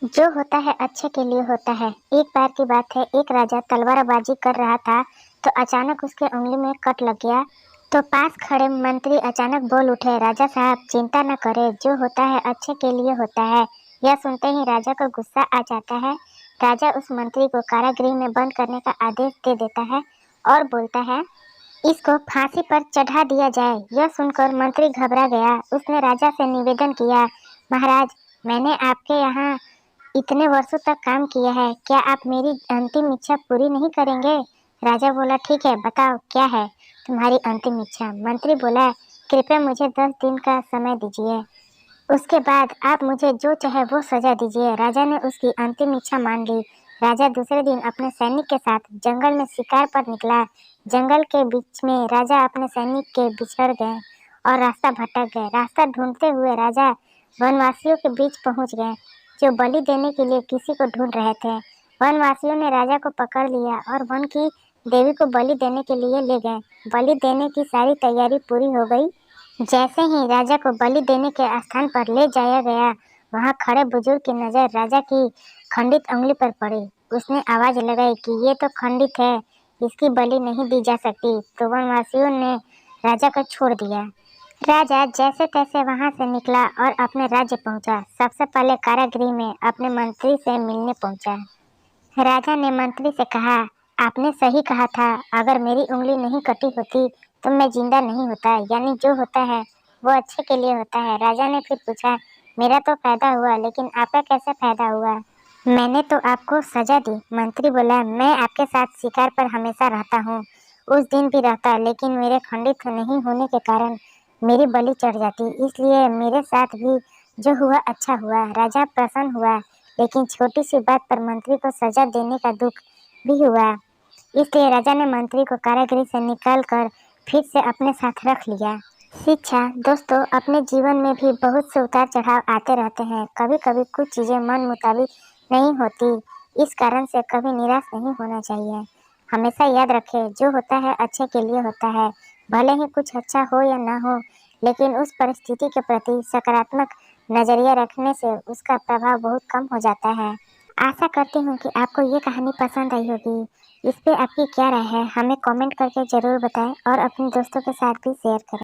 जो होता है अच्छे के लिए होता है। एक बार की बात है, एक राजा तलवारबाजी कर रहा था तो अचानक उसके उंगली में कट लग गया। तो पास खड़े मंत्री अचानक बोल उठे, राजा साहब चिंता न करें, जो होता है अच्छे के लिए होता है। यह सुनते ही राजा को गुस्सा आ जाता है। राजा उस मंत्री को कारागृह में बंद करने का आदेश दे देता है और बोलता है, इसको फांसी पर चढ़ा दिया जाए। यह सुनकर मंत्री घबरा गया। उसने राजा से निवेदन किया, महाराज, मैंने आपके यहाँ इतने वर्षों तक काम किया है, क्या आप मेरी अंतिम इच्छा पूरी नहीं करेंगे? राजा बोला, ठीक है, बताओ क्या है तुम्हारी अंतिम इच्छा? मंत्री बोला, कृपया मुझे 10 दिन का समय दीजिए, उसके बाद आप मुझे जो चाहे वो सजा दीजिए। राजा ने उसकी अंतिम इच्छा मान ली। राजा दूसरे दिन अपने सैनिक के साथ जंगल में शिकार पर निकला। जंगल के बीच में राजा अपने सैनिक के बिछड़ गए और रास्ता भटक गए। रास्ता ढूंढते हुए राजा वनवासियों के बीच पहुंच गए, जो बलि देने के लिए किसी को ढूंढ रहे थे। वनवासियों ने राजा को पकड़ लिया और वन की देवी को बलि देने के लिए ले गए। बलि देने की सारी तैयारी पूरी हो गई। जैसे ही राजा को बलि देने के स्थान पर ले जाया गया, वहां खड़े बुजुर्ग की नजर राजा की खंडित उंगली पर पड़ी। उसने आवाज लगाई कि ये तो खंडित है, इसकी बलि नहीं दी जा सकती। तो वनवासियों ने राजा को छोड़ दिया। राजा जैसे तैसे वहां से निकला और अपने राज्य पहुंचा। सबसे पहले कारागृह में अपने मंत्री से मिलने पहुंचा। राजा ने मंत्री से कहा, आपने सही कहा था, अगर मेरी उंगली नहीं कटी होती तो मैं जिंदा नहीं होता। यानी जो होता है वो अच्छे के लिए होता है। राजा ने फिर पूछा, मेरा तो फायदा हुआ, लेकिन आपका कैसे फायदा हुआ? मैंने तो आपको सजा दी। मंत्री बोला, मैं आपके साथ शिकार पर हमेशा रहता हूँ, उस दिन भी रहता, लेकिन मेरे खंडित नहीं होने के कारण मेरी बलि चढ़ जाती, इसलिए मेरे साथ भी जो हुआ अच्छा हुआ। राजा प्रसन्न हुआ, लेकिन छोटी सी बात पर मंत्री को सजा देने का दुख भी हुआ। इसलिए राजा ने मंत्री को कारागृह से निकाल कर फिर से अपने साथ रख लिया। शिक्षा दोस्तों, अपने जीवन में भी बहुत से उतार चढ़ाव आते रहते हैं। कभी कभी कुछ चीज़ें मन मुताबिक नहीं होती, इस कारण से कभी निराश नहीं होना चाहिए। हमेशा याद रखें, जो होता है अच्छे के लिए होता है। भले ही कुछ अच्छा हो या ना हो, लेकिन उस परिस्थिति के प्रति सकारात्मक नजरिया रखने से उसका प्रभाव बहुत कम हो जाता है। आशा करती हूँ कि आपको ये कहानी पसंद आई होगी। इस पे आपकी क्या राय है, हमें कमेंट करके ज़रूर बताएं और अपने दोस्तों के साथ भी शेयर करें।